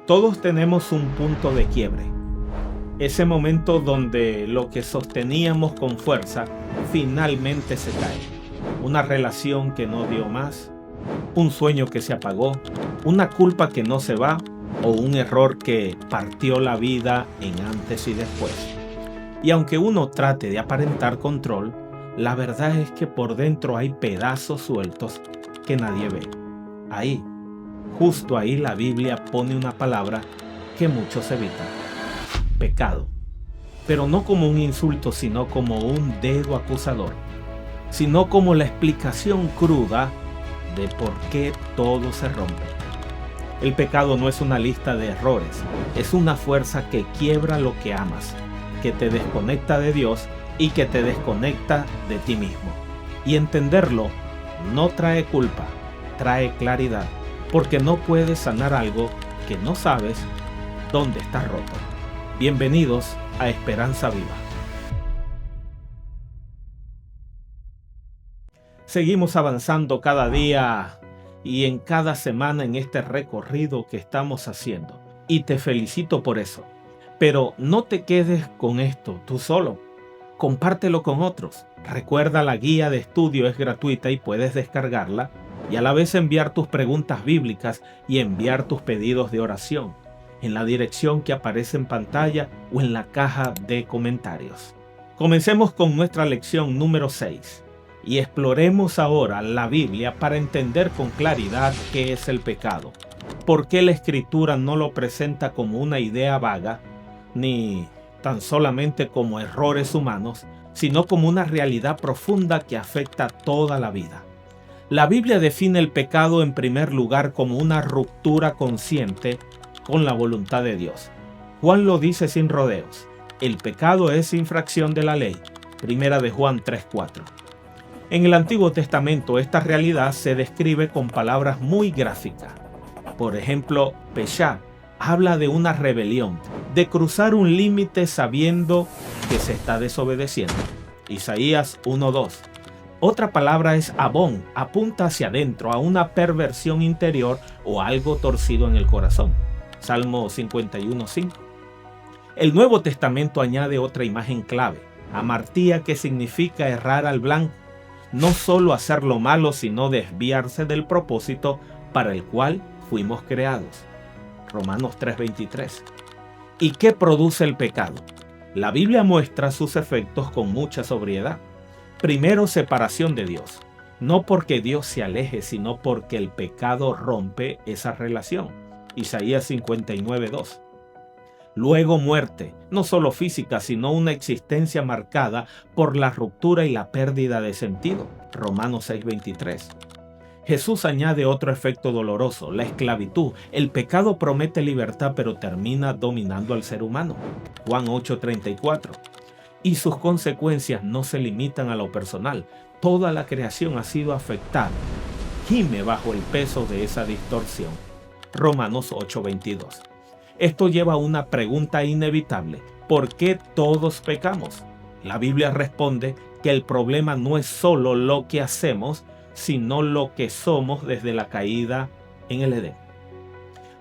Todos tenemos un punto de quiebre, ese momento donde lo que sosteníamos con fuerza finalmente se cae. Una relación que no dio más, un sueño que se apagó, una culpa que no se va o un error que partió la vida en antes y después. Y aunque uno trate de aparentar control, la verdad es que por dentro hay pedazos sueltos que nadie ve. Ahí, justo ahí, la Biblia pone una palabra que muchos evitan: pecado. Pero no como un insulto, sino como un dedo acusador, sino como la explicación cruda de por qué todo se rompe. El pecado no es una lista de errores, es una fuerza que quiebra lo que amas, que te desconecta de Dios y que te desconecta de ti mismo. Y entenderlo no trae culpa, trae claridad, porque no puedes sanar algo que no sabes dónde está roto. Bienvenidos a Esperanza Viva. Seguimos avanzando cada día y en cada semana en este recorrido que estamos haciendo. Y te felicito por eso. Pero no te quedes con esto tú solo. Compártelo con otros. Recuerda, la guía de estudio es gratuita y puedes descargarla y a la vez enviar tus preguntas bíblicas y enviar tus pedidos de oración en la dirección que aparece en pantalla o en la caja de comentarios. Comencemos con nuestra lección número 6 y exploremos ahora la Biblia para entender con claridad qué es el pecado, por qué la Escritura no lo presenta como una idea vaga, ni tan solamente como errores humanos, sino como una realidad profunda que afecta toda la vida. La Biblia define el pecado en primer lugar como una ruptura consciente con la voluntad de Dios. Juan lo dice sin rodeos: el pecado es infracción de la ley. Primera de Juan 3:4. En el Antiguo Testamento esta realidad se describe con palabras muy gráficas. Por ejemplo, peshá habla de una rebelión, de cruzar un límite sabiendo que se está desobedeciendo. Isaías 1:2. Otra palabra es abón, apunta hacia adentro, a una perversión interior o algo torcido en el corazón. Salmo 51:5. El Nuevo Testamento añade otra imagen clave: amartía, que significa errar al blanco, no solo hacer lo malo, sino desviarse del propósito para el cual fuimos creados. Romanos 3:23. ¿Y qué produce el pecado? La Biblia muestra sus efectos con mucha sobriedad. Primero, separación de Dios. No porque Dios se aleje, sino porque el pecado rompe esa relación. Isaías 59:2. Luego, muerte, no solo física, sino una existencia marcada por la ruptura y la pérdida de sentido. Romanos 6:23. Jesús añade otro efecto doloroso: la esclavitud. El pecado promete libertad, pero termina dominando al ser humano. Juan 8:34. Y sus consecuencias no se limitan a lo personal. Toda la creación ha sido afectada. Gime bajo el peso de esa distorsión. Romanos 8:22. Esto lleva a una pregunta inevitable: ¿por qué todos pecamos? La Biblia responde que el problema no es solo lo que hacemos, sino lo que somos desde la caída en el Edén.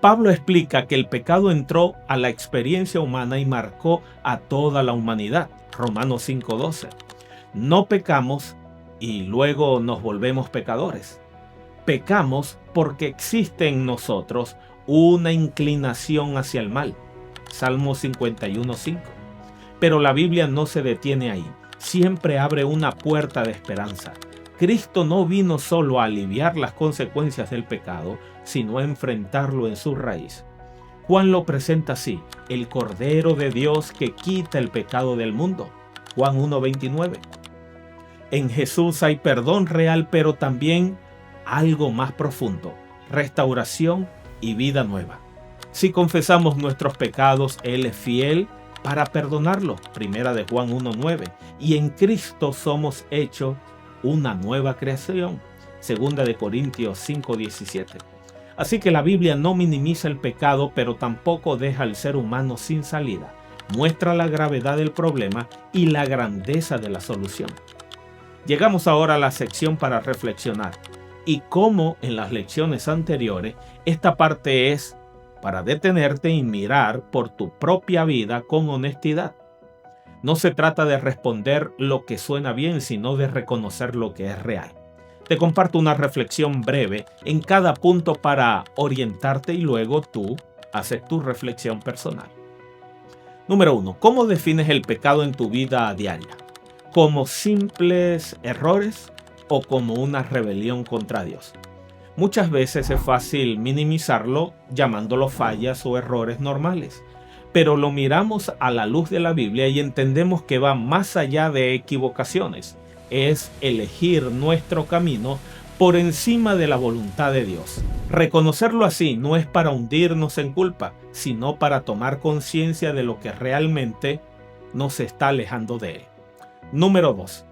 Pablo explica que el pecado entró a la experiencia humana y marcó a toda la humanidad. Romanos 5:12. No pecamos y luego nos volvemos pecadores. Pecamos porque existe en nosotros una inclinación hacia el mal. Salmo 51:5. Pero la Biblia no se detiene ahí. Siempre abre una puerta de esperanza. Cristo no vino solo a aliviar las consecuencias del pecado, sino a enfrentarlo en su raíz. Juan lo presenta así: el Cordero de Dios que quita el pecado del mundo. Juan 1:29. En Jesús hay perdón real, pero también algo más profundo: restauración y vida nueva. Si confesamos nuestros pecados, Él es fiel para perdonarlos. Primera de Juan 1:9. Y en Cristo somos hechos una nueva creación. Segunda de Corintios 5:17. Así que la Biblia no minimiza el pecado, pero tampoco deja al ser humano sin salida. Muestra la gravedad del problema y la grandeza de la solución. Llegamos ahora a la sección para reflexionar. Y como en las lecciones anteriores, esta parte es para detenerte y mirar por tu propia vida con honestidad. No se trata de responder lo que suena bien, sino de reconocer lo que es real. Te comparto una reflexión breve en cada punto para orientarte y luego tú haces tu reflexión personal. Número 1. ¿Cómo defines el pecado en tu vida diaria? ¿Como simples errores o como una rebelión contra Dios? Muchas veces es fácil minimizarlo llamándolo fallas o errores normales, pero lo miramos a la luz de la Biblia y entendemos que va más allá de equivocaciones. Es elegir nuestro camino por encima de la voluntad de Dios. Reconocerlo así no es para hundirnos en culpa, sino para tomar conciencia de lo que realmente nos está alejando de Él. Número 2.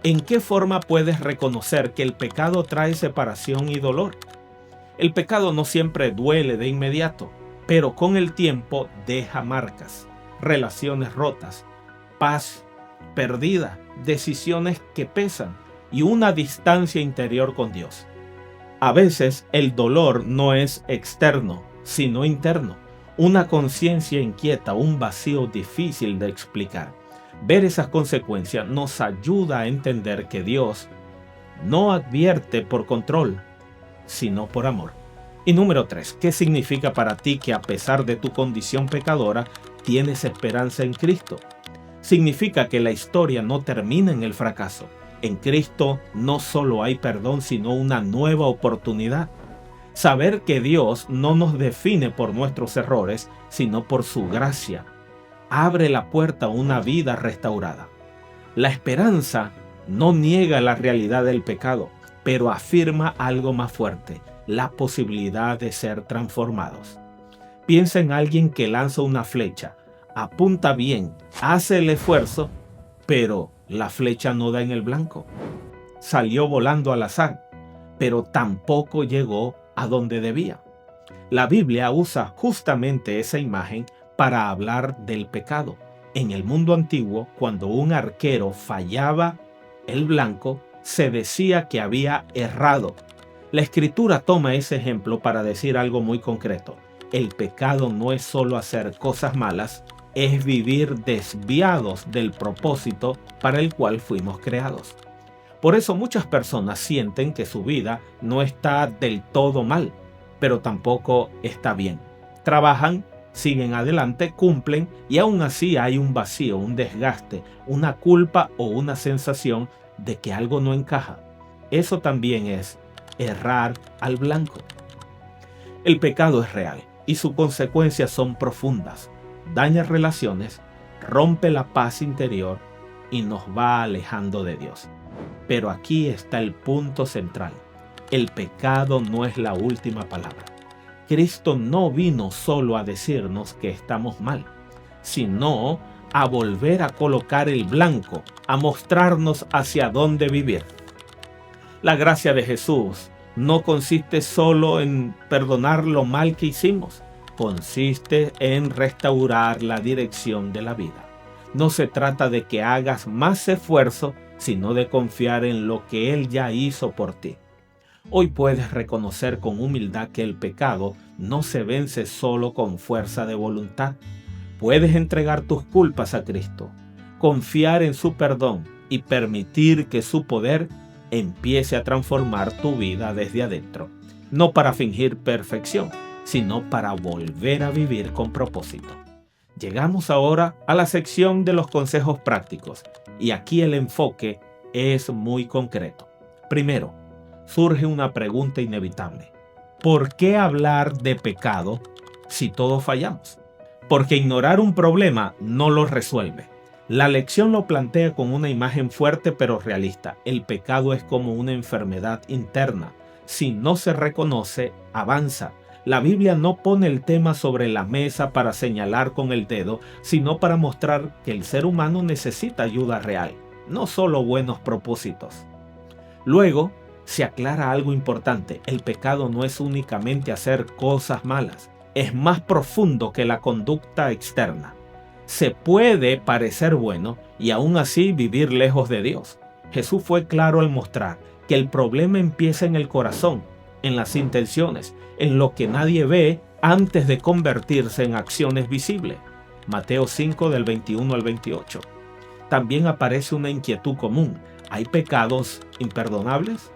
¿En qué forma puedes reconocer que el pecado trae separación y dolor? El pecado no siempre duele de inmediato, pero con el tiempo deja marcas, relaciones rotas, paz perdida, decisiones que pesan y una distancia interior con Dios. A veces el dolor no es externo, sino interno, una conciencia inquieta, un vacío difícil de explicar. Ver esas consecuencias nos ayuda a entender que Dios no advierte por control, sino por amor. Y número 3, ¿qué significa para ti que a pesar de tu condición pecadora, tienes esperanza en Cristo? Significa que la historia no termina en el fracaso. En Cristo no solo hay perdón, sino una nueva oportunidad. Saber que Dios no nos define por nuestros errores, sino por su gracia, abre la puerta a una vida restaurada. La esperanza no niega la realidad del pecado, pero afirma algo más fuerte, la posibilidad de ser transformados. Piensa en alguien que lanza una flecha, apunta bien, hace el esfuerzo, pero la flecha no da en el blanco. Salió volando al azar, pero tampoco llegó a donde debía. La Biblia usa justamente esa imagen para hablar del pecado. En el mundo antiguo, cuando un arquero fallaba el blanco, se decía que había errado. La Escritura toma ese ejemplo para decir algo muy concreto. El pecado no es solo hacer cosas malas, es vivir desviados del propósito para el cual fuimos creados. Por eso muchas personas sienten que su vida no está del todo mal, pero tampoco está bien. Trabajan, siguen adelante, cumplen y aún así hay un vacío, un desgaste, una culpa o una sensación de que algo no encaja. Eso también es errar al blanco. El pecado es real y sus consecuencias son profundas. Daña relaciones, rompe la paz interior y nos va alejando de Dios. Pero aquí está el punto central. El pecado no es la última palabra. Cristo no vino solo a decirnos que estamos mal, sino a volver a colocar el blanco, a mostrarnos hacia dónde vivir. La gracia de Jesús no consiste solo en perdonar lo mal que hicimos, consiste en restaurar la dirección de la vida. No se trata de que hagas más esfuerzo, sino de confiar en lo que Él ya hizo por ti. Hoy puedes reconocer con humildad que el pecado no se vence solo con fuerza de voluntad. Puedes entregar tus culpas a Cristo, confiar en su perdón y permitir que su poder empiece a transformar tu vida desde adentro. No para fingir perfección, sino para volver a vivir con propósito. Llegamos ahora a la sección de los consejos prácticos y aquí el enfoque es muy concreto. Primero, surge una pregunta inevitable. ¿Por qué hablar de pecado si todos fallamos? Porque ignorar un problema no lo resuelve. La lección lo plantea con una imagen fuerte pero realista. El pecado es como una enfermedad interna. Si no se reconoce, avanza. La Biblia no pone el tema sobre la mesa para señalar con el dedo, sino para mostrar que el ser humano necesita ayuda real, no solo buenos propósitos. Luego, se aclara algo importante. El pecado no es únicamente hacer cosas malas. Es más profundo que la conducta externa. Se puede parecer bueno y aún así vivir lejos de Dios. Jesús fue claro al mostrar que el problema empieza en el corazón, en las intenciones, en lo que nadie ve antes de convertirse en acciones visibles. Mateo 5 del 21 al 28. También aparece una inquietud común. ¿Hay pecados imperdonables?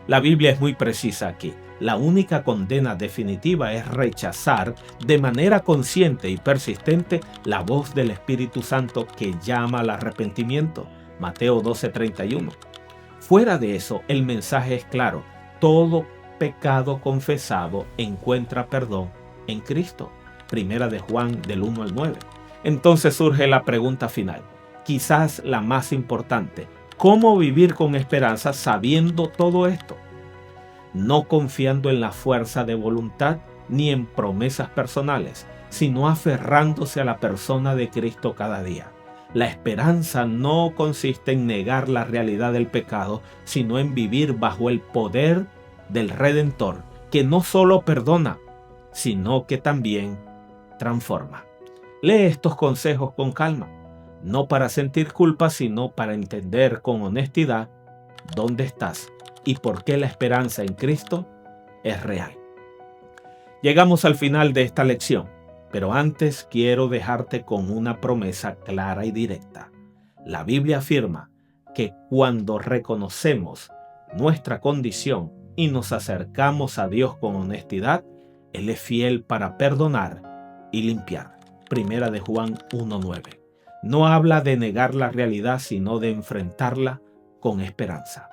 La Biblia es muy precisa aquí. La única condena definitiva es rechazar de manera consciente y persistente la voz del Espíritu Santo que llama al arrepentimiento. Mateo 12:31. Fuera de eso, el mensaje es claro. Todo pecado confesado encuentra perdón en Cristo. Primera de Juan del 1 al 9. Entonces surge la pregunta final, quizás la más importante. ¿Cómo vivir con esperanza sabiendo todo esto? No confiando en la fuerza de voluntad ni en promesas personales, sino aferrándose a la persona de Cristo cada día. La esperanza no consiste en negar la realidad del pecado, sino en vivir bajo el poder del Redentor, que no solo perdona, sino que también transforma. Lee estos consejos con calma, no para sentir culpa, sino para entender con honestidad dónde estás y por qué la esperanza en Cristo es real. Llegamos al final de esta lección, pero antes quiero dejarte con una promesa clara y directa. La Biblia afirma que cuando reconocemos nuestra condición y nos acercamos a Dios con honestidad, Él es fiel para perdonar y limpiar. Primera de Juan 1:9. No habla de negar la realidad, sino de enfrentarla con esperanza.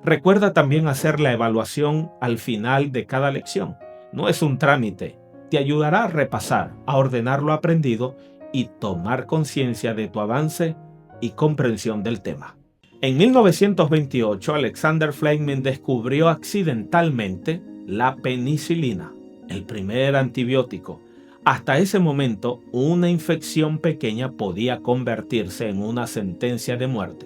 Recuerda también hacer la evaluación al final de cada lección. No es un trámite. Te ayudará a repasar, a ordenar lo aprendido y tomar conciencia de tu avance y comprensión del tema. En 1928, Alexander Fleming descubrió accidentalmente la penicilina, el primer antibiótico. Hasta ese momento, una infección pequeña podía convertirse en una sentencia de muerte.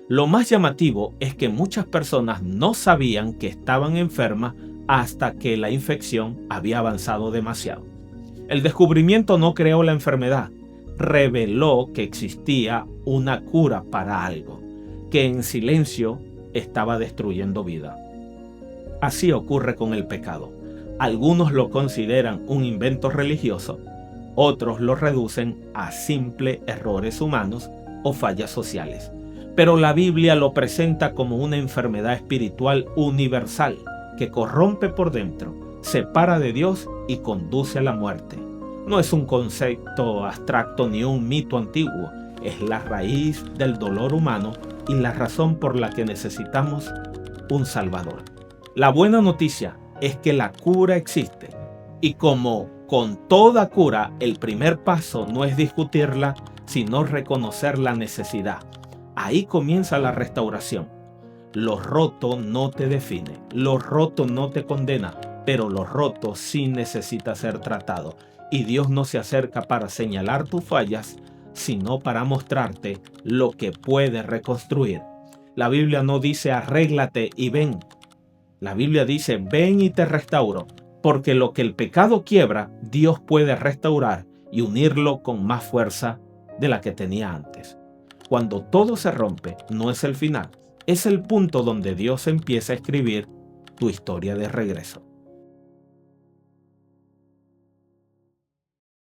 Lo más llamativo es que muchas personas no sabían que estaban enfermas hasta que la infección había avanzado demasiado. El descubrimiento no creó la enfermedad, reveló que existía una cura para algo, que en silencio estaba destruyendo vida. Así ocurre con el pecado. Algunos lo consideran un invento religioso, otros lo reducen a simples errores humanos o fallas sociales. Pero la Biblia lo presenta como una enfermedad espiritual universal que corrompe por dentro, separa de Dios y conduce a la muerte. No es un concepto abstracto ni un mito antiguo, es la raíz del dolor humano y la razón por la que necesitamos un Salvador. La buena noticia es que la cura existe y como con toda cura, el primer paso no es discutirla, sino reconocer la necesidad. Ahí comienza la restauración. Lo roto no te define, lo roto no te condena, pero lo roto sí necesita ser tratado. Y Dios no se acerca para señalar tus fallas, sino para mostrarte lo que puede reconstruir. La Biblia no dice arréglate y ven. La Biblia dice ven y te restauro, porque lo que el pecado quiebra, Dios puede restaurar y unirlo con más fuerza de la que tenía antes. Cuando todo se rompe, no es el final, es el punto donde Dios empieza a escribir tu historia de regreso.